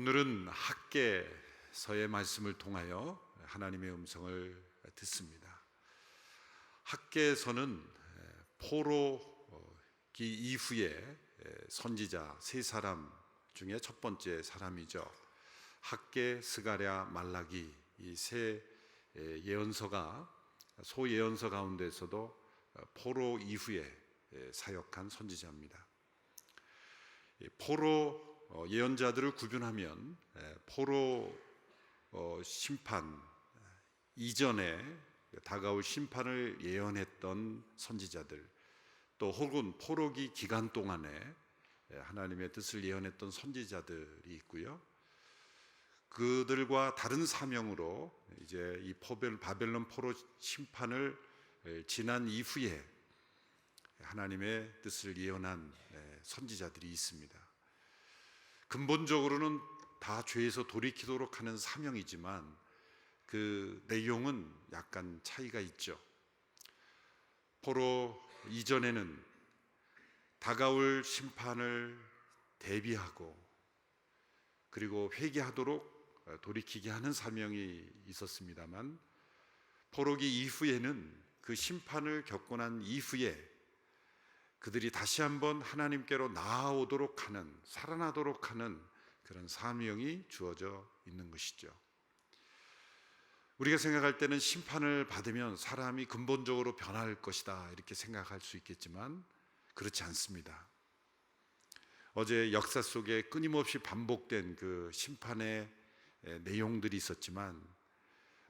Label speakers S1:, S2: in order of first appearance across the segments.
S1: 오늘은 학개서의 말씀을 통하여 하나님의 음성을 듣습니다. 학개서는 포로기 이후에 선지자 세 사람 중에 첫 번째 사람이죠. 학개, 스가랴, 말라기 이 세 예언서가 소예언서 가운데서도 포로 이후에 사역한 선지자입니다. 포로 예언자들을 구분하면 포로 심판 이전에 다가올 심판을 예언했던 선지자들, 또 혹은 포로기 기간 동안에 하나님의 뜻을 예언했던 선지자들이 있고요. 그들과 다른 사명으로 이제 이 바벨론 포로 심판을 지난 이후에 하나님의 뜻을 예언한 선지자들이 있습니다. 근본적으로는 다 죄에서 돌이키도록 하는 사명이지만 그 내용은 약간 차이가 있죠. 포로 이전에는 다가올 심판을 대비하고 그리고 회개하도록 돌이키게 하는 사명이 있었습니다만, 포로기 이후에는 그 심판을 겪고 난 이후에 그들이 다시 한번 하나님께로 나아오도록 하는, 살아나도록 하는 그런 사명이 주어져 있는 것이죠. 우리가 생각할 때는 심판을 받으면 사람이 근본적으로 변할 것이다 이렇게 생각할 수 있겠지만 그렇지 않습니다. 어제 역사 속에 끊임없이 반복된 그 심판의 내용들이 있었지만,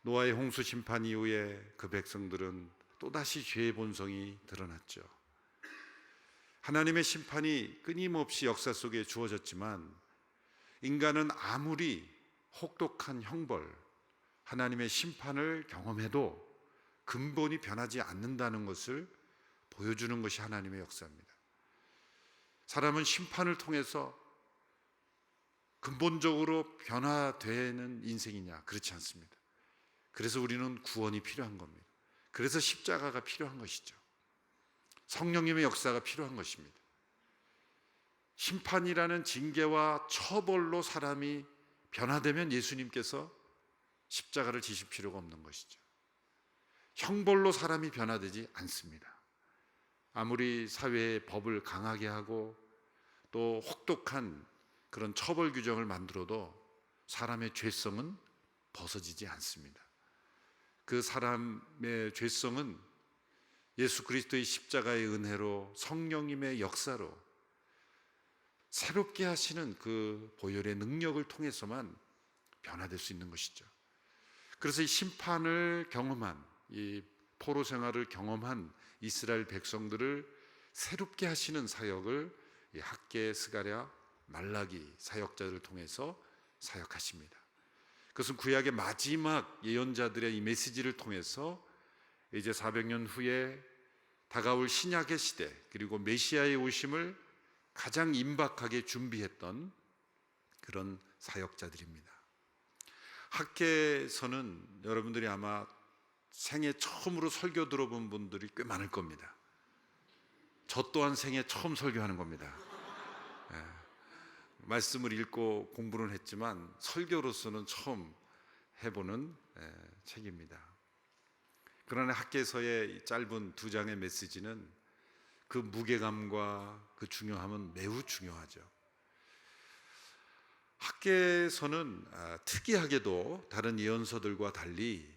S1: 노아의 홍수 심판 이후에 그 백성들은 또다시 죄의 본성이 드러났죠. 하나님의 심판이 끊임없이 역사 속에 주어졌지만 인간은 아무리 혹독한 형벌, 하나님의 심판을 경험해도 근본이 변하지 않는다는 것을 보여주는 것이 하나님의 역사입니다. 사람은 심판을 통해서 근본적으로 변화되는 인생이냐? 그렇지 않습니다. 그래서 우리는 구원이 필요한 겁니다. 그래서 십자가가 필요한 것이죠. 성령님의 역사가 필요한 것입니다. 심판이라는 징계와 처벌로 사람이 변화되면 예수님께서 십자가를 지실 필요가 없는 것이죠. 형벌로 사람이 변화되지 않습니다. 아무리 사회의 법을 강하게 하고 또 혹독한 그런 처벌 규정을 만들어도 사람의 죄성은 벗어지지 않습니다. 그 사람의 죄성은 예수 그리스도의 십자가의 은혜로, 성령님의 역사로 새롭게 하시는 그 보혈의 능력을 통해서만 변화될 수 있는 것이죠. 그래서 이 심판을 경험한, 이 포로 생활을 경험한 이스라엘 백성들을 새롭게 하시는 사역을 이 학개, 스가랴, 말라기 사역자들을 통해서 사역하십니다. 그것은 구약의 마지막 예언자들의 이 메시지를 통해서 이제 400년 후에 다가올 신약의 시대, 그리고 메시아의 오심을 가장 임박하게 준비했던 그런 사역자들입니다. 학개서는 여러분들이 아마 생애 처음으로 설교 들어본 분들이 꽤 많을 겁니다. 저 또한 생애 처음 설교하는 겁니다. 말씀을 읽고 공부는 했지만 설교로서는 처음 해보는 책입니다. 그러나 학개서의 짧은 2장의 메시지는 그 무게감과 그 중요함은 매우 중요하죠. 학개서는 특이하게도 다른 예언서들과 달리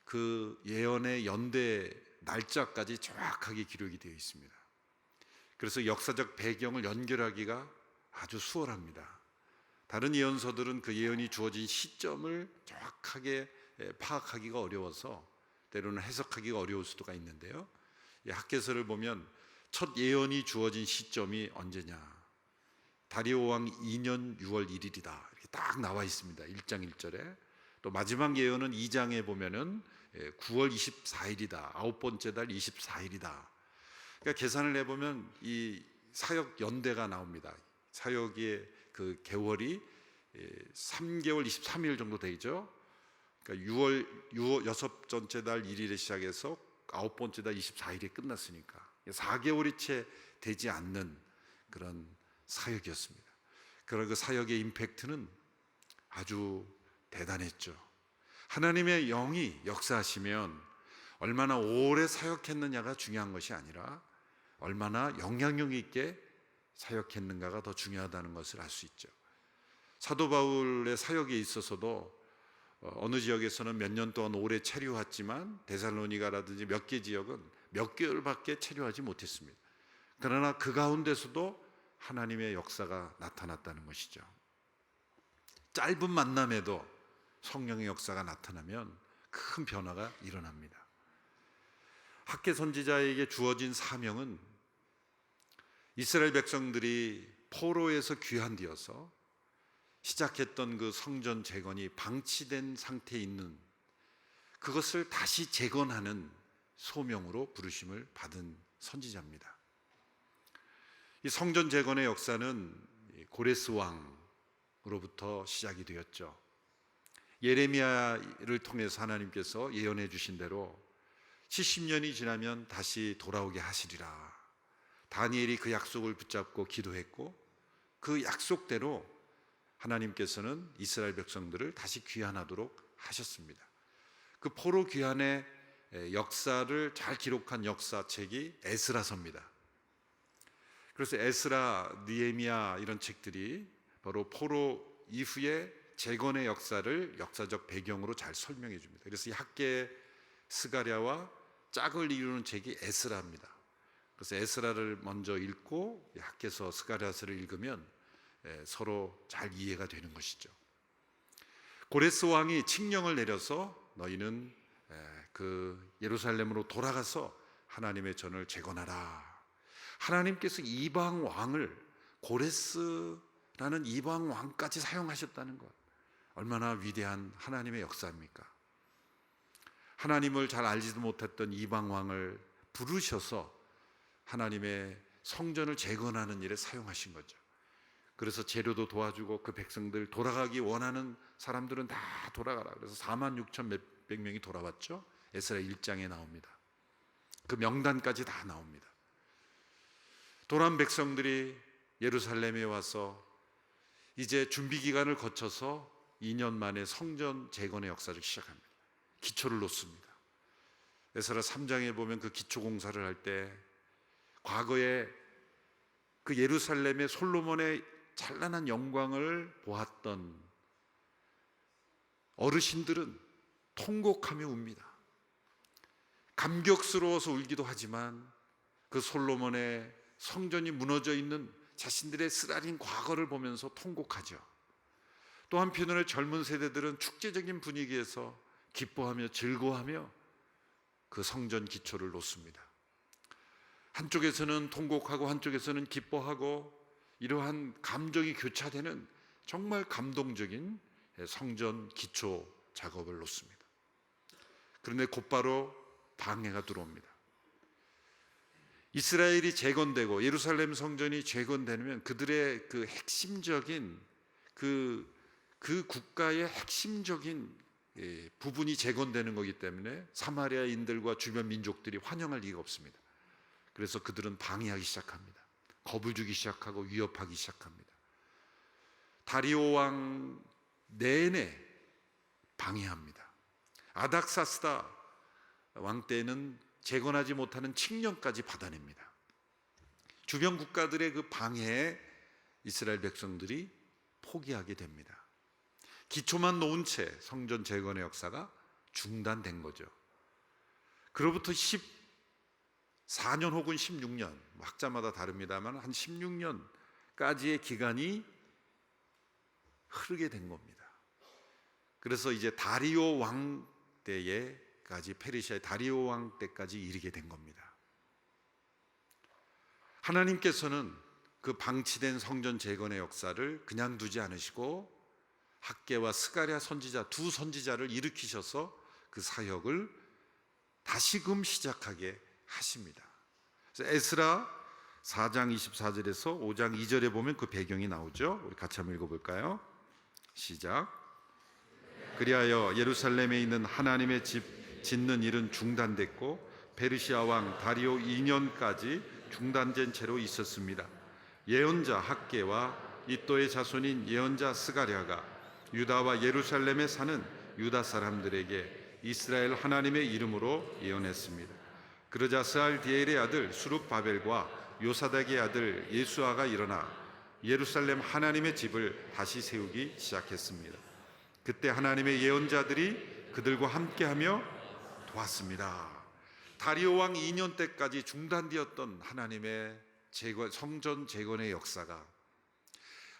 S1: 그 예언의 연대 날짜까지 정확하게 기록이 되어 있습니다. 그래서 역사적 배경을 연결하기가 아주 수월합니다. 다른 예언서들은 그 예언이 주어진 시점을 정확하게 파악하기가 어려워서 때로는 해석하기가 어려울 수도 있는데요, 이 학개서를 보면 첫 예언이 주어진 시점이 언제냐? 다리오 왕 2년 6월 1일이다 이렇게 딱 나와 있습니다. 1장 1절에. 또 마지막 예언은 2장에 보면은 9월 24일이다. 9번째 달 24일이다. 그러니까 계산을 해보면 이 사역 연대가 나옵니다. 사역의 그 개월이 3개월 23일 정도 되죠. 그러니까 6월 여섯 번째 달 1일에 시작해서 9번째 달 24일에 끝났으니까 4개월이 채 되지 않는 그런 사역이었습니다. 그러나 그 사역의 임팩트는 아주 대단했죠. 하나님의 영이 역사하시면 얼마나 오래 사역했느냐가 중요한 것이 아니라 얼마나 영향력 있게 사역했는가가 더 중요하다는 것을 알 수 있죠. 사도 바울의 사역에 있어서도 어느 지역에서는 몇 년 동안 오래 체류했지만 데살로니가라든지 몇 개 지역은 몇 개월밖에 체류하지 못했습니다. 그러나 그 가운데서도 하나님의 역사가 나타났다는 것이죠. 짧은 만남에도 성령의 역사가 나타나면 큰 변화가 일어납니다. 학개 선지자에게 주어진 사명은 이스라엘 백성들이 포로에서 귀환되어서 시작했던 그 성전 재건이 방치된 상태에 있는 그것을 다시 재건하는 소명으로 부르심을 받은 선지자입니다. 이 성전 재건의 역사는 고레스 왕으로부터 시작이 되었죠. 예레미야를 통해서 하나님께서 예언해 주신 대로 70년이 지나면 다시 돌아오게 하시리라. 다니엘이 그 약속을 붙잡고 기도했고 그 약속대로 하나님께서는 이스라엘 백성들을 다시 귀환하도록 하셨습니다. 그 포로 귀환의 역사를 잘 기록한 역사책이 에스라서입니다. 그래서 에스라, 느헤미야 이런 책들이 바로 포로 이후의 재건의 역사를 역사적 배경으로 잘 설명해 줍니다. 그래서 이 학개, 스가랴와 짝을 이루는 책이 에스라입니다. 그래서 에스라를 먼저 읽고 학개서, 스가랴서를 읽으면 서로 잘 이해가 되는 것이죠. 고레스 왕이 칙령을 내려서 너희는 그 예루살렘으로 돌아가서 하나님의 전을 재건하라. 하나님께서 이방 왕을 고레스라는 이방 왕까지 사용하셨다는 것, 얼마나 위대한 하나님의 역사입니까? 하나님을 잘 알지도 못했던 이방 왕을 부르셔서 하나님의 성전을 재건하는 일에 사용하신 거죠. 그래서 재료도 도와주고 그 백성들 돌아가기 원하는 사람들은 다 돌아가라. 그래서 46,000 몇백 명이 돌아왔죠. 에스라 1장에 나옵니다. 그 명단까지 다 나옵니다. 돌아온 백성들이 예루살렘에 와서 이제 준비 기간을 거쳐서 2년 만에 성전 재건의 역사를 시작합니다. 기초를 놓습니다. 에스라 3장에 보면 그 기초 공사를 할 때 과거에 그 예루살렘의 솔로몬의 찬란한 영광을 보았던 어르신들은 통곡하며 웁니다. 감격스러워서 울기도 하지만 그 솔로몬의 성전이 무너져 있는 자신들의 쓰라린 과거를 보면서 통곡하죠. 또 한편으로 젊은 세대들은 축제적인 분위기에서 기뻐하며 즐거워하며 그 성전 기초를 놓습니다. 한쪽에서는 통곡하고 한쪽에서는 기뻐하고 이러한 감정이 교차되는 정말 감동적인 성전 기초 작업을 놓습니다. 그런데 곧바로 방해가 들어옵니다. 이스라엘이 재건되고 예루살렘 성전이 재건되면 그들의 그 핵심적인 그 국가의 핵심적인 부분이 재건되는 거기 때문에 사마리아인들과 주변 민족들이 환영할 리가 없습니다. 그래서 그들은 방해하기 시작합니다. 겁을 주기 시작하고 위협하기 시작합니다. 다리오 왕 내내 방해합니다. 아닥사스다 왕 때는 재건하지 못하는 칙령까지 받아냅니다. 주변 국가들의 그 방해에 이스라엘 백성들이 포기하게 됩니다. 기초만 놓은 채 성전 재건의 역사가 중단된 거죠. 그로부터 14년 혹은 16년, 학자마다 다릅니다만 한 16년까지의 기간이 흐르게 된 겁니다. 그래서 이제 다리오 왕 때에까지, 페르시아의 다리오 왕 때까지 이르게 된 겁니다. 하나님께서는 그 방치된 성전 재건의 역사를 그냥 두지 않으시고 학개와 스가랴 선지자 두 선지자를 일으키셔서 그 사역을 다시금 시작하게 하십니다. 그래서 에스라 4장 24절에서 5장 2절에 보면 그 배경이 나오죠. 우리 같이 한번 읽어볼까요? 시작. 그리하여 예루살렘에 있는 하나님의 집 짓는 일은 중단됐고 페르시아 왕 다리오 2년까지 중단된 채로 있었습니다. 예언자 학개와 이또의 자손인 예언자 스가랴가 유다와 예루살렘에 사는 유다 사람들에게 이스라엘 하나님의 이름으로 예언했습니다. 그러자 스알디엘의 아들 수룹바벨과 요사닥의 아들 예수아가 일어나 예루살렘 하나님의 집을 다시 세우기 시작했습니다. 그때 하나님의 예언자들이 그들과 함께하며 도왔습니다. 다리오 왕 2년 때까지 중단되었던 하나님의 성전 재건의 역사가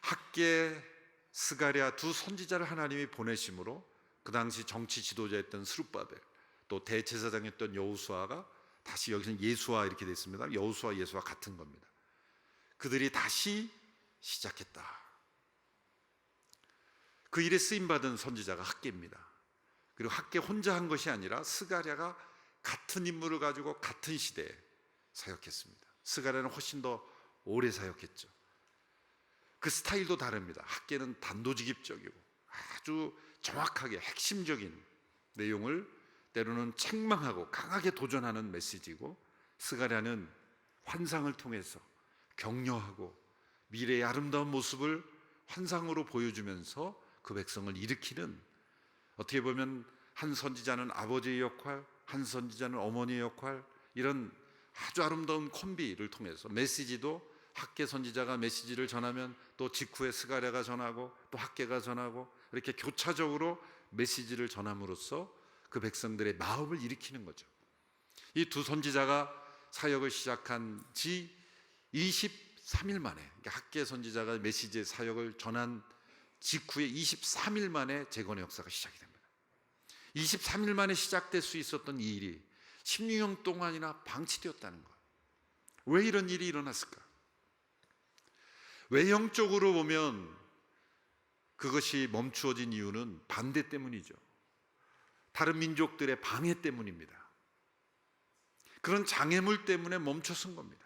S1: 학개, 스가랴 두 선지자를 하나님이 보내심으로 그 당시 정치 지도자였던 스룹바벨, 또 대제사장이었던 여호수아가, 다시 여기서는 예수아 이렇게 됐습니다. 여호수아, 예수아 같은 겁니다. 그들이 다시 시작했다. 그 일에 쓰임받은 선지자가 학개입니다. 그리고 학개 혼자 한 것이 아니라 스가랴가 같은 인물을 가지고 같은 시대에 사역했습니다. 스가랴는 훨씬 더 오래 사역했죠. 그 스타일도 다릅니다. 학개는 단도직입적이고 아주 정확하게 핵심적인 내용을 때로는 책망하고 강하게 도전하는 메시지고, 스가랴는 환상을 통해서 격려하고 미래의 아름다운 모습을 환상으로 보여주면서 그 백성을 일으키는, 어떻게 보면 한 선지자는 아버지의 역할, 한 선지자는 어머니의 역할, 이런 아주 아름다운 콤비를 통해서 메시지도 학개 선지자가 메시지를 전하면 또 직후에 스가랴가 전하고 또 학개가 전하고 이렇게 교차적으로 메시지를 전함으로써 그 백성들의 마음을 일으키는 거죠. 이 두 선지자가 사역을 시작한 지 23일 만에, 그러니까 학개 선지자가 메시지의 사역을 전한 직후에 23일 만에 재건의 역사가 시작이 됩니다. 23일 만에 시작될 수 있었던 이 일이 16년 동안이나 방치되었다는 것. 왜 이런 일이 일어났을까? 외형적으로 보면 그것이 멈추어진 이유는 반대 때문이죠. 다른 민족들의 방해 때문입니다. 그런 장애물 때문에 멈춰선 겁니다.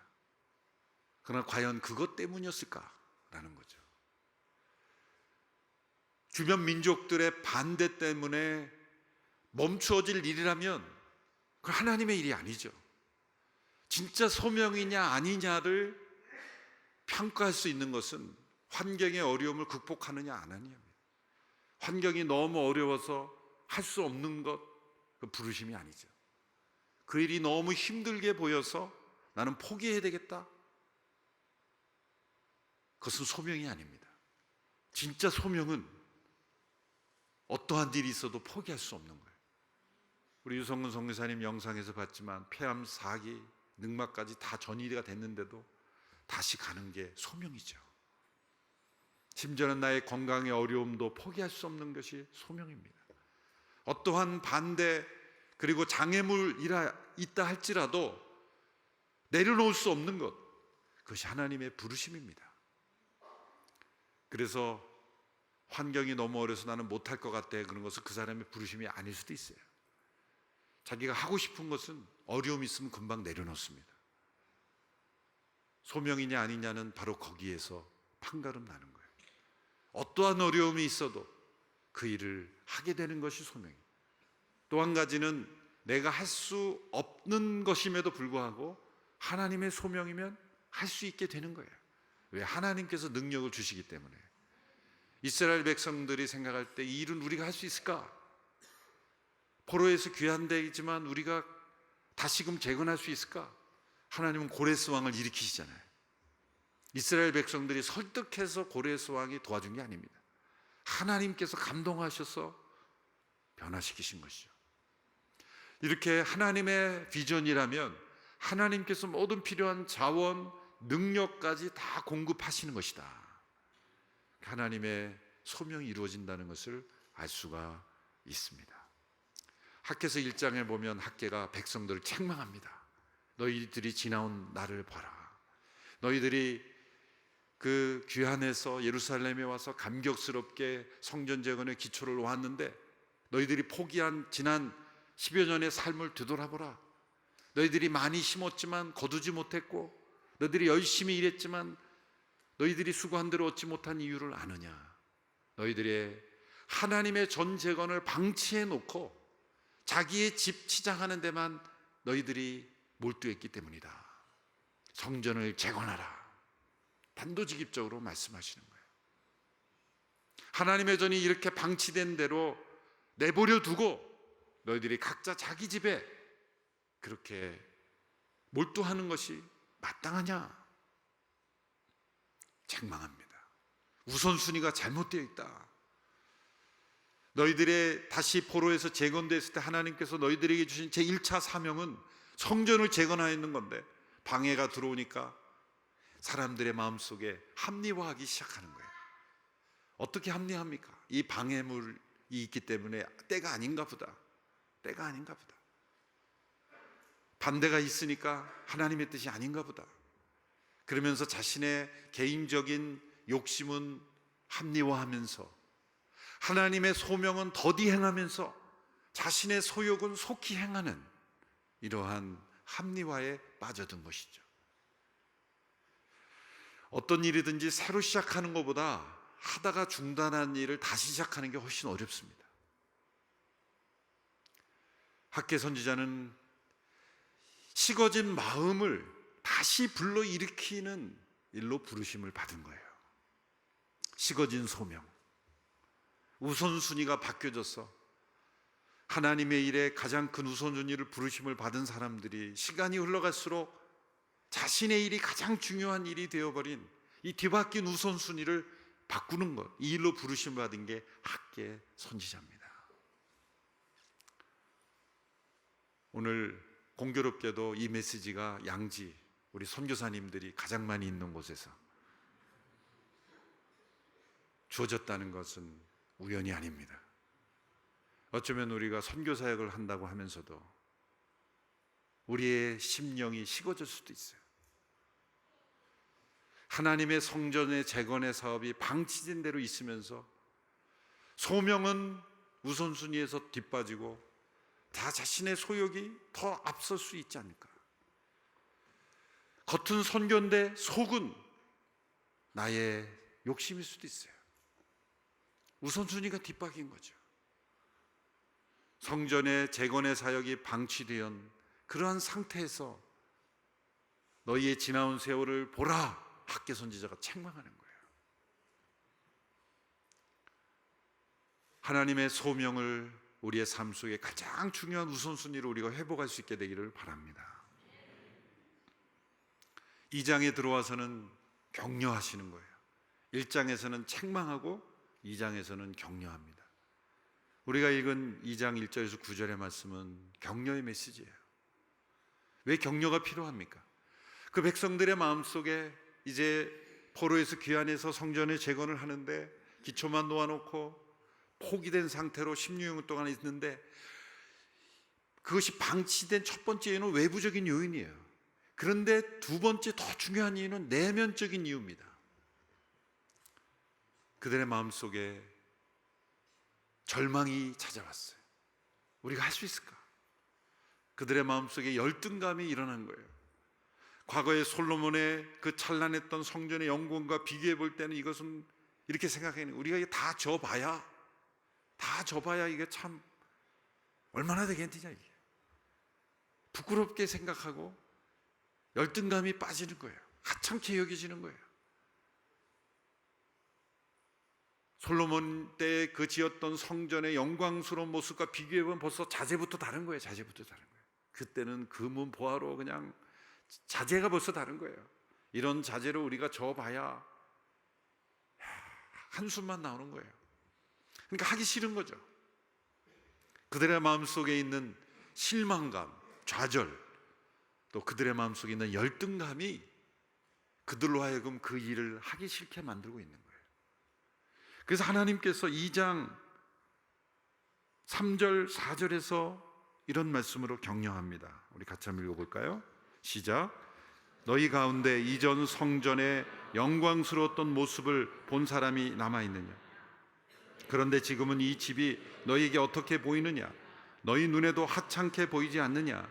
S1: 그러나 과연 그것 때문이었을까라는 거죠. 주변 민족들의 반대 때문에 멈추어질 일이라면 그건 하나님의 일이 아니죠. 진짜 소명이냐 아니냐를 평가할 수 있는 것은 환경의 어려움을 극복하느냐 안 하느냐입니다. 환경이 너무 어려워서 할 수 없는 것, 그 부르심이 아니죠. 그 일이 너무 힘들게 보여서 나는 포기해야 되겠다, 그것은 소명이 아닙니다. 진짜 소명은 어떠한 일이 있어도 포기할 수 없는 거예요. 우리 유성근 선교사님 영상에서 봤지만 폐암 4기, 늑막까지 다 전이가 됐는데도 다시 가는 게 소명이죠. 심지어는 나의 건강의 어려움도 포기할 수 없는 것이 소명입니다. 어떠한 반대 그리고 장애물이 있다 할지라도 내려놓을 수 없는 것, 그것이 하나님의 부르심입니다. 그래서 환경이 너무 어려서 나는 못할 것 같아, 그런 것은 그 사람의 부르심이 아닐 수도 있어요. 자기가 하고 싶은 것은 어려움이 있으면 금방 내려놓습니다. 소명이냐 아니냐는 바로 거기에서 판가름 나는 거예요. 어떠한 어려움이 있어도 그 일을 하게 되는 것이 소명이에요. 또 한 가지는 내가 할 수 없는 것임에도 불구하고 하나님의 소명이면 할 수 있게 되는 거예요. 왜? 하나님께서 능력을 주시기 때문에. 이스라엘 백성들이 생각할 때 이 일은 우리가 할 수 있을까? 포로에서 귀한 데이지만 우리가 다시금 재건할 수 있을까? 하나님은 고레스 왕을 일으키시잖아요. 이스라엘 백성들이 설득해서 고레스 왕이 도와준 게 아닙니다. 하나님께서 감동하셔서 변화시키신 것이죠. 이렇게 하나님의 비전이라면 하나님께서 모든 필요한 자원, 능력까지 다 공급하시는 것이다. 하나님의 소명이 이루어진다는 것을 알 수가 있습니다. 학개서 1장에 보면 학개가 백성들을 책망합니다. 너희들이 지나온 날을 봐라. 너희들이 그 귀환에서 예루살렘에 와서 감격스럽게 성전 재건의 기초를 놓았는데 너희들이 포기한 지난 10여 년의 삶을 되돌아보라. 너희들이 많이 심었지만 거두지 못했고, 너희들이 열심히 일했지만 너희들이 수고한 대로 얻지 못한 이유를 아느냐? 너희들의 하나님의 전 재건을 방치해 놓고 자기의 집 치장하는 데만 너희들이 몰두했기 때문이다. 성전을 재건하라. 단도직입적으로 말씀하시는 거예요. 하나님의 전이 이렇게 방치된 대로 내버려 두고 너희들이 각자 자기 집에 그렇게 몰두하는 것이 마땅하냐? 책망합니다. 우선순위가 잘못되어 있다. 너희들의 다시 포로에서 재건됐을 때 하나님께서 너희들에게 주신 제1차 사명은 성전을 재건하는 건데 방해가 들어오니까 사람들의 마음속에 합리화하기 시작하는 거예요. 어떻게 합리합니까? 이 방해물이 있기 때문에 때가 아닌가 보다. 때가 아닌가 보다. 반대가 있으니까 하나님의 뜻이 아닌가 보다. 그러면서 자신의 개인적인 욕심은 합리화하면서 하나님의 소명은 더디 행하면서 자신의 소욕은 속히 행하는 이러한 합리화에 빠져든 것이죠. 어떤 일이든지 새로 시작하는 것보다 하다가 중단한 일을 다시 시작하는 게 훨씬 어렵습니다. 학계 선지자는 식어진 마음을 다시 불러일으키는 일로 부르심을 받은 거예요. 식어진 소명, 우선순위가 바뀌어져서 하나님의 일에 가장 큰 우선순위를 부르심을 받은 사람들이 시간이 흘러갈수록 자신의 일이 가장 중요한 일이 되어버린 이 뒤바뀐 우선순위를 바꾸는 것, 이 일로 부르심을 받은 게 학계 선지자입니다. 오늘 공교롭게도 이 메시지가 양지, 우리 선교사님들이 가장 많이 있는 곳에서 주어졌다는 것은 우연이 아닙니다. 어쩌면 우리가 선교사역을 한다고 하면서도 우리의 심령이 식어질 수도 있어요. 하나님의 성전의 재건의 사업이 방치된 대로 있으면서 소명은 우선순위에서 뒷빠지고 다 자신의 소욕이 더 앞설 수 있지 않을까. 겉은 선교인데 속은 나의 욕심일 수도 있어요. 우선순위가 뒷바뀐 거죠. 성전의 재건의 사역이 방치된 그러한 상태에서 너희의 지나온 세월을 보라, 학계 선지자가 책망하는 거예요. 하나님의 소명을 우리의 삶 속에 가장 중요한 우선순위로 우리가 회복할 수 있게 되기를 바랍니다. 2장에 들어와서는 격려하시는 거예요. 1장에서는 책망하고 2장에서는 격려합니다. 우리가 읽은 2장 1절에서 9절의 말씀은 격려의 메시지예요. 왜 격려가 필요합니까? 그 백성들의 마음속에 이제 포로에서 귀환해서 성전의 재건을 하는데 기초만 놓아놓고 포기된 상태로 16년 동안 있는데 그것이 방치된 첫 번째 이유는 외부적인 요인이에요. 그런데 두 번째 더 중요한 이유는 내면적인 이유입니다. 그들의 마음속에 절망이 찾아왔어요. 우리가 할 수 있을까? 그들의 마음속에 열등감이 일어난 거예요. 과거의 솔로몬의 그 찬란했던 성전의 영광과 비교해 볼 때는 이것은 이렇게 생각해요. 우리가 이게 다 져봐야 이게 참 얼마나 되겠느냐, 이게 부끄럽게 생각하고 열등감이 빠지는 거예요. 하찮게 여겨지는 거예요. 솔로몬 때 그 지었던 성전의 영광스러운 모습과 비교해보면 벌써 자재부터 다른 거예요. 자재부터 다른 거예요. 그때는 금은 보화로 그냥 자재가 벌써 다른 거예요. 이런 자재로 우리가 져봐야 한숨만 나오는 거예요. 그러니까 하기 싫은 거죠. 그들의 마음속에 있는 실망감, 좌절, 또 그들의 마음속에 있는 열등감이 그들로 하여금 그 일을 하기 싫게 만들고 있는 거예요. 그래서 하나님께서 2장 3절, 4절에서 이런 말씀으로 격려합니다. 우리 같이 한번 읽어볼까요? 시작. 너희 가운데 이전 성전의 영광스러웠던 모습을 본 사람이 남아있느냐? 그런데 지금은 이 집이 너희에게 어떻게 보이느냐? 너희 눈에도 하찮게 보이지 않느냐?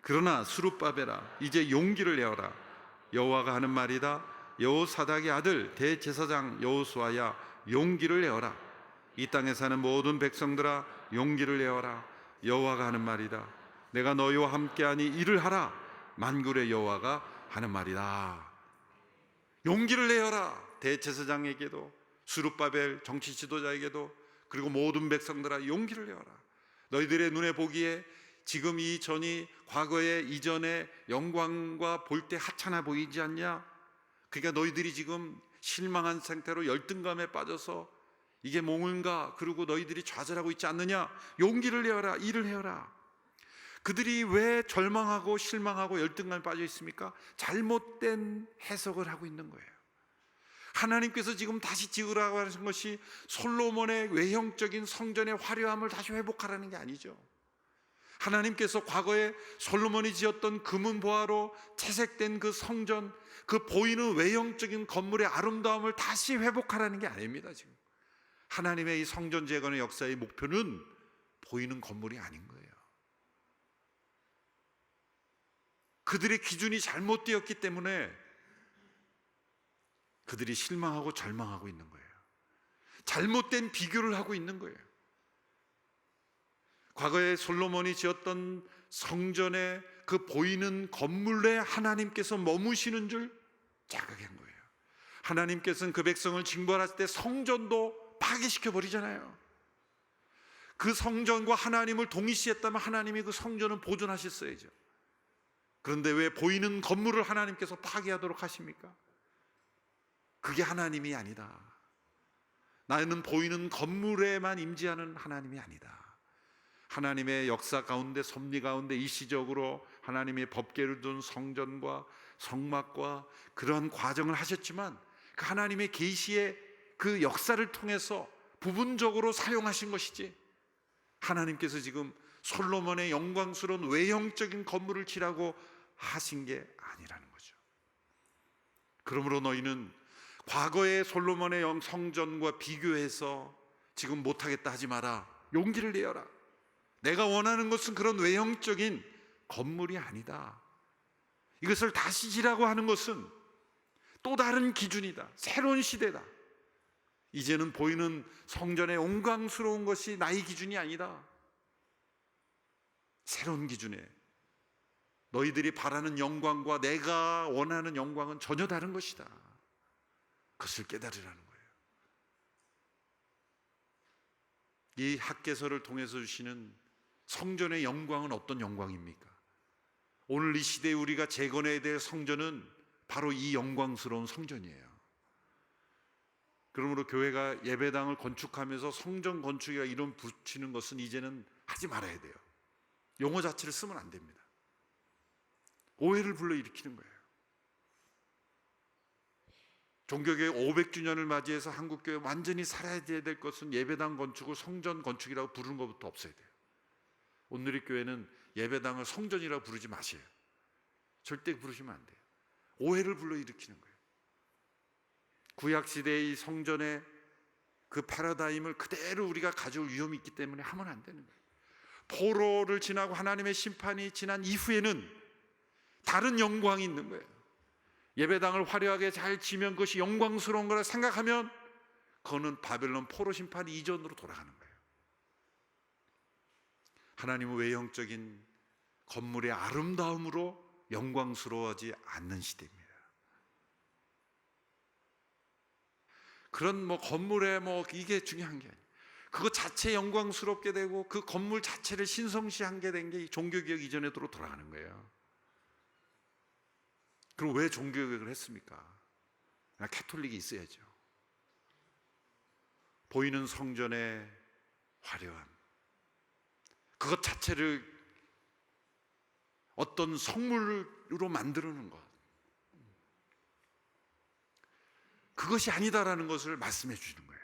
S1: 그러나 스룹바벨아, 이제 용기를 내어라. 여호와가 하는 말이다. 여호사닥의 아들 대제사장 여호수아야, 용기를 내어라. 이 땅에 사는 모든 백성들아, 용기를 내어라. 여호와가 하는 말이다. 내가 너희와 함께하니 일을 하라. 만군의 여호와가 하는 말이다. 용기를 내어라. 대제사장에게도 스룹바벨 정치 지도자에게도, 그리고 모든 백성들아 용기를 내어라. 너희들의 눈에 보기에 지금 이 전이 과거에 이전의 영광과 볼 때 하찮아 보이지 않냐? 그러니까 너희들이 지금 실망한 상태로 열등감에 빠져서 이게 뭔가, 그리고 너희들이 좌절하고 있지 않느냐? 용기를 내어라. 일을 해라. 그들이 왜 절망하고 실망하고 열등감에 빠져 있습니까? 잘못된 해석을 하고 있는 거예요. 하나님께서 지금 다시 지으라고 하신 것이 솔로몬의 외형적인 성전의 화려함을 다시 회복하라는 게 아니죠. 하나님께서 과거에 솔로몬이 지었던 금은 보화로 채색된 그 성전, 그 보이는 외형적인 건물의 아름다움을 다시 회복하라는 게 아닙니다. 지금 하나님의 이 성전 재건의 역사의 목표는 보이는 건물이 아닌 거예요. 그들의 기준이 잘못되었기 때문에 그들이 실망하고 절망하고 있는 거예요. 잘못된 비교를 하고 있는 거예요. 과거에 솔로몬이 지었던 성전의 그 보이는 건물에 하나님께서 머무시는 줄 자각한 거예요. 하나님께서는 그 백성을 징벌하실 때 성전도 파괴시켜 버리잖아요. 그 성전과 하나님을 동일시했다면 하나님이 그 성전은 보존하셨어야죠. 그런데 왜 보이는 건물을 하나님께서 파괴하도록 하십니까? 그게 하나님이 아니다. 나는 보이는 건물에만 임재하는 하나님이 아니다. 하나님의 역사 가운데, 섭리 가운데 일시적으로 하나님의 법궤를 둔 성전과 성막과 그런 과정을 하셨지만, 그 하나님의 계시의 그 역사를 통해서 부분적으로 사용하신 것이지, 하나님께서 지금 솔로몬의 영광스러운 외형적인 건물을 지라고 하신 게 아니라는 거죠. 그러므로 너희는 과거의 솔로몬의 성전과 비교해서 지금 못하겠다 하지 마라. 용기를 내어라. 내가 원하는 것은 그런 외형적인 건물이 아니다. 이것을 다시 지라고 하는 것은 또 다른 기준이다. 새로운 시대다. 이제는 보이는 성전의 영광스러운 것이 나의 기준이 아니다. 새로운 기준에 너희들이 바라는 영광과 내가 원하는 영광은 전혀 다른 것이다. 그것을 깨달으라는 거예요. 이 학개서를 통해서 주시는 성전의 영광은 어떤 영광입니까? 오늘 이 시대에 우리가 재건해야 될 성전은 바로 이 영광스러운 성전이에요. 그러므로 교회가 예배당을 건축하면서 성전 건축이라 이름 붙이는 것은 이제는 하지 말아야 돼요. 용어 자체를 쓰면 안 됩니다. 오해를 불러일으키는 거예요. 종교교회 500주년을 맞이해서 한국교회 완전히 살아야 될 것은 예배당 건축을 성전 건축이라고 부르는 것부터 없어야 돼요. 오늘의 교회는 예배당을 성전이라고 부르지 마세요. 절대 부르시면 안 돼요. 오해를 불러일으키는 거예요. 구약시대의 성전의 그 패러다임을 그대로 우리가 가져올 위험이 있기 때문에 하면 안 되는 거예요. 포로를 지나고 하나님의 심판이 지난 이후에는 다른 영광이 있는 거예요. 예배당을 화려하게 잘 지면 그것이 영광스러운 거라 생각하면 그거는 바벨론 포로 심판 이전으로 돌아가는 거예요. 하나님은 외형적인 건물의 아름다움으로 영광스러워하지 않는 시대입니다. 그런 건물에 이게 중요한 게 아니에요. 그거 자체 영광스럽게 되고 그 건물 자체를 신성시하게 된 게 종교개혁 이전으로 돌아가는 거예요. 그럼 왜 종교개혁을 했습니까? 그냥 캐톨릭이 있어야죠. 보이는 성전의 화려함, 그것 자체를 어떤 성물로 만드는 것, 그것이 아니다라는 것을 말씀해 주시는 거예요.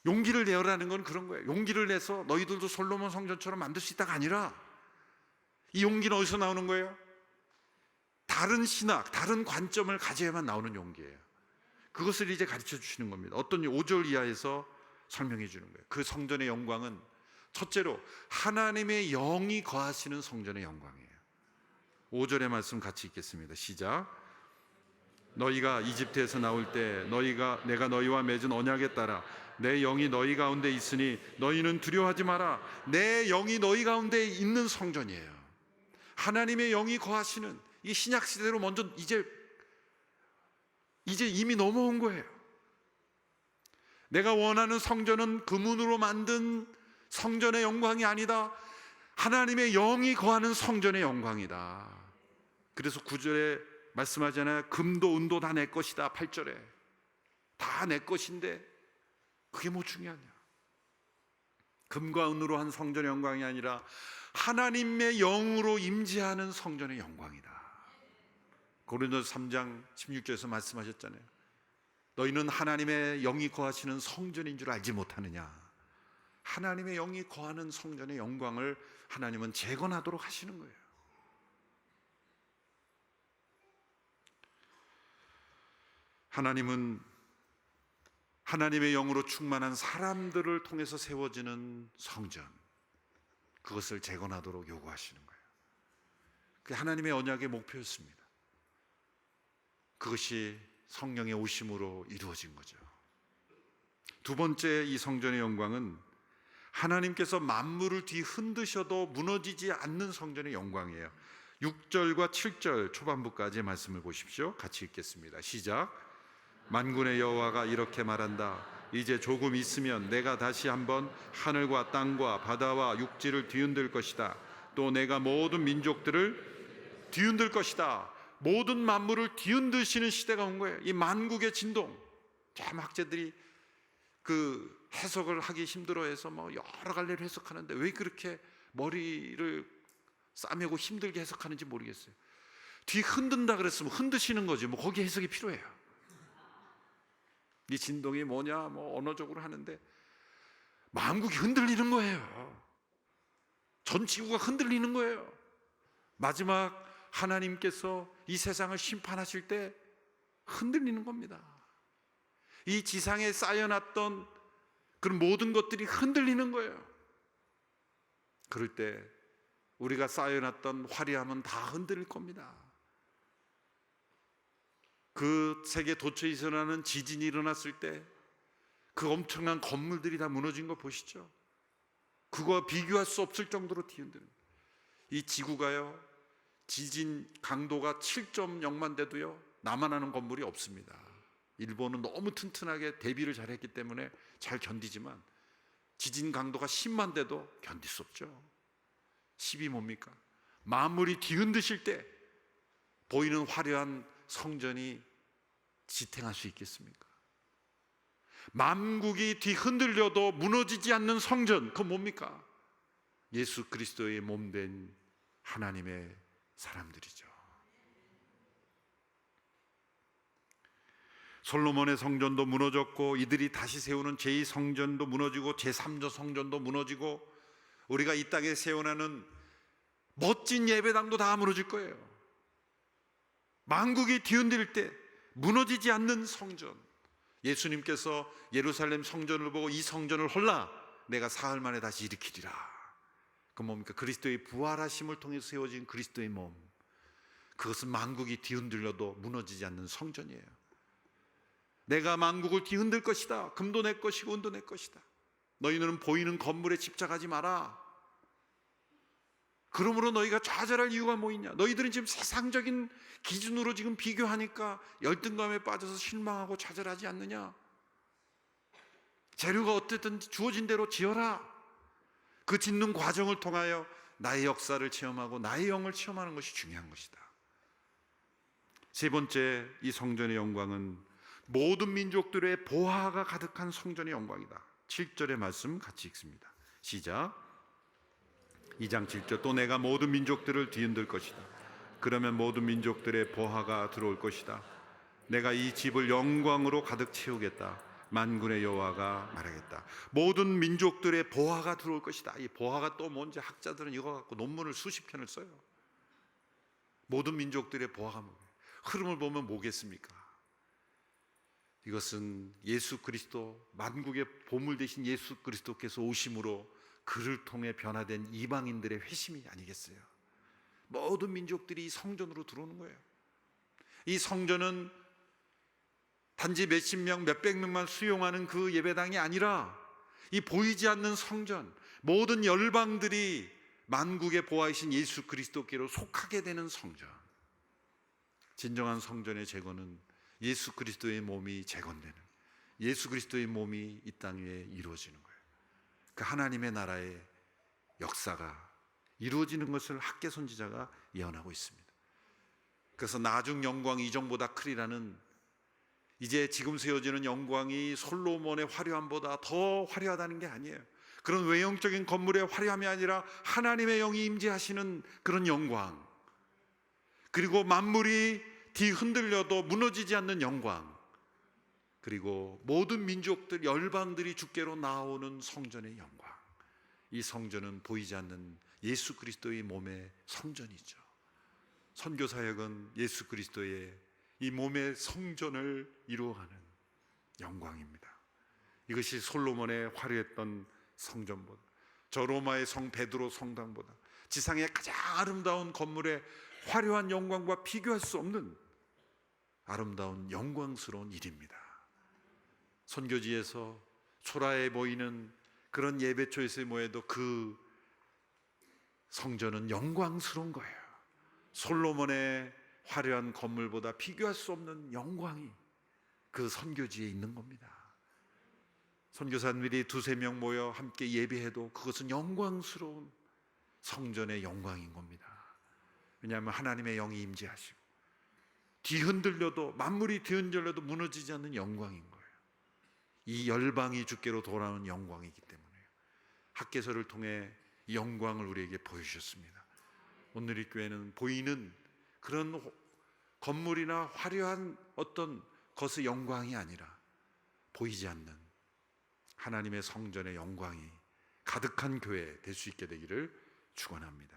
S1: 용기를 내어라는 건 그런 거예요. 용기를 내서 너희들도 솔로몬 성전처럼 만들 수 있다가 아니라, 이 용기는 어디서 나오는 거예요? 다른 신학, 다른 관점을 가져야만 나오는 용기예요. 그것을 이제 가르쳐 주시는 겁니다. 어떤 5절 이하에서 설명해 주는 거예요. 그 성전의 영광은 첫째로 하나님의 영이 거하시는 성전의 영광이에요. 5절의 말씀 같이 읽겠습니다. 시작. 너희가 이집트에서 나올 때 내가 너희와 맺은 언약에 따라 내 영이 너희 가운데 있으니 너희는 두려워하지 마라. 내 영이 너희 가운데 있는 성전이에요. 하나님의 영이 거하시는, 이 신약 시대로 먼저 이제 이미 넘어온 거예요. 내가 원하는 성전은 금은으로 만든 성전의 영광이 아니다. 하나님의 영이 거하는 성전의 영광이다. 그래서 9절에 말씀하잖아요. 금도 은도 다 내 것이다. 8절에 다 내 것인데 그게 뭐 중요하냐? 금과 은으로 한 성전의 영광이 아니라 하나님의 영으로 임재하는 성전의 영광이다. 고린도서 3장 16절에서 말씀하셨잖아요. 너희는 하나님의 영이 거하시는 성전인 줄 알지 못하느냐? 하나님의 영이 거하는 성전의 영광을 하나님은 재건하도록 하시는 거예요. 하나님은 하나님의 영으로 충만한 사람들을 통해서 세워지는 성전, 그것을 재건하도록 요구하시는 거예요. 그게 하나님의 언약의 목표였습니다. 그것이 성령의 오심으로 이루어진 거죠. 두 번째, 이 성전의 영광은 하나님께서 만물을 뒤흔드셔도 무너지지 않는 성전의 영광이에요. 6절과 7절 초반부까지의 말씀을 보십시오. 같이 읽겠습니다. 시작. 만군의 여호와가 이렇게 말한다. 이제 조금 있으면 내가 다시 한번 하늘과 땅과 바다와 육지를 뒤흔들 것이다. 또 내가 모든 민족들을 뒤흔들 것이다. 모든 만물을 뒤흔드시는 시대가 온 거예요. 이 만국의 진동. 참 학자들이 그 해석을 하기 힘들어해서 뭐 여러 갈래로 해석하는데 왜 그렇게 머리를 싸매고 힘들게 해석하는지 모르겠어요. 뒤흔든다 그랬으면 흔드시는 거지 뭐 거기 해석이 필요해요. 이 진동이 뭐냐 뭐 언어적으로 하는데 만국이 흔들리는 거예요. 전 지구가 흔들리는 거예요. 마지막 하나님께서 이 세상을 심판하실 때 흔들리는 겁니다. 이 지상에 쌓여놨던 그런 모든 것들이 흔들리는 거예요. 그럴 때 우리가 쌓여놨던 화려함은 다 흔들릴 겁니다. 그 세계 도처에 일어나는 지진이 일어났을 때 그 엄청난 건물들이 다 무너진 거 보시죠. 그거와 비교할 수 없을 정도로 뒤흔드는 이 지구가요, 지진 강도가 7.0만 돼도요 남아나는 건물이 없습니다. 일본은 너무 튼튼하게 대비를 잘했기 때문에 잘 견디지만 지진 강도가 10만 돼도 견딜 수 없죠. 10이 뭡니까? 만물이 뒤흔드실 때 보이는 화려한 성전이 지탱할 수 있겠습니까? 만국이 뒤흔들려도 무너지지 않는 성전, 그건 뭡니까? 예수 그리스도의 몸된 하나님의 사람들이죠. 솔로몬의 성전도 무너졌고 이들이 다시 세우는 제2성전도 무너지고 제3조 성전도 무너지고 우리가 이 땅에 세워나는 멋진 예배당도 다 무너질 거예요. 만국이 뒤흔들 때 무너지지 않는 성전. 예수님께서 예루살렘 성전을 보고 이 성전을 홀라 내가 사흘 만에 다시 일으키리라. 그 뭡니까? 그리스도의 부활하심을 통해서 세워진 그리스도의 몸. 그것은 만국이 뒤흔들려도 무너지지 않는 성전이에요. 내가 만국을 뒤흔들 것이다. 금도 내 것이고 은도 내 것이다. 너희는 보이는 건물에 집착하지 마라. 그러므로 너희가 좌절할 이유가 뭐 있냐? 너희들은 지금 세상적인 기준으로 지금 비교하니까 열등감에 빠져서 실망하고 좌절하지 않느냐? 재료가 어쨌든 주어진 대로 지어라. 그 짓는 과정을 통하여 나의 역사를 체험하고 나의 영을 체험하는 것이 중요한 것이다. 세 번째, 이 성전의 영광은 모든 민족들의 보화가 가득한 성전의 영광이다. 7절의 말씀 같이 읽습니다. 시작. 2장 7절. 또 내가 모든 민족들을 뒤흔들 것이다. 그러면 모든 민족들의 보화가 들어올 것이다. 내가 이 집을 영광으로 가득 채우겠다. 만군의 여호와가 말하겠다. 모든 민족들의 보화가 들어올 것이다. 이 보화가 또 뭔지 학자들은 이거 갖고 논문을 수십 편을 써요. 모든 민족들의 보화가 뭐예요? 흐름을 보면 뭐겠습니까? 이것은 예수 그리스도, 만국의 보물 되신 예수 그리스도께서 오심으로 그를 통해 변화된 이방인들의 회심이 아니겠어요? 모든 민족들이 성전으로 들어오는 거예요. 이 성전은 단지 몇십 명, 몇백 명만 수용하는 그 예배당이 아니라 이 보이지 않는 성전, 모든 열방들이 만국의 보화이신 예수 그리스도께로 속하게 되는 성전. 진정한 성전의 재건은 예수 그리스도의 몸이 재건되는, 예수 그리스도의 몸이 이 땅 위에 이루어지는 거예요. 그 하나님의 나라의 역사가 이루어지는 것을 학개 선지자가 예언하고 있습니다. 그래서 나중 영광이 이전보다 크리라는, 이제 지금 세워지는 영광이 솔로몬의 화려함보다 더 화려하다는 게 아니에요. 그런 외형적인 건물의 화려함이 아니라 하나님의 영이 임재하시는 그런 영광, 그리고 만물이 뒤흔들려도 무너지지 않는 영광, 그리고 모든 민족들, 열방들이 주께로 나오는 성전의 영광. 이 성전은 보이지 않는 예수 그리스도의 몸의 성전이죠. 선교사역은 예수 그리스도의 이 몸의 성전을 이루어가는 영광입니다. 이것이 솔로몬의 화려했던 성전보다, 저 로마의 성 베드로 성당보다, 지상의 가장 아름다운 건물의 화려한 영광과 비교할 수 없는 아름다운 영광스러운 일입니다. 선교지에서 초라해 보이는 그런 예배초에서 모여도 그 성전은 영광스러운 거예요. 솔로몬의 화려한 건물보다 비교할 수 없는 영광이 그 선교지에 있는 겁니다. 선교사님들이 두세 명 모여 함께 예배해도 그것은 영광스러운 성전의 영광인 겁니다. 왜냐하면 하나님의 영이 임재하시고 뒤흔들려도, 만물이 뒤흔들려도 무너지지 않는 영광인 거예요. 이 열방이 주께로 돌아오는 영광이기 때문에 학개서를 통해 영광을 우리에게 보여주셨습니다. 오늘 이 교회는 보이는 그런 건물이나 화려한 어떤 것의 영광이 아니라 보이지 않는 하나님의 성전의 영광이 가득한 교회 될 수 있게 되기를 축원합니다.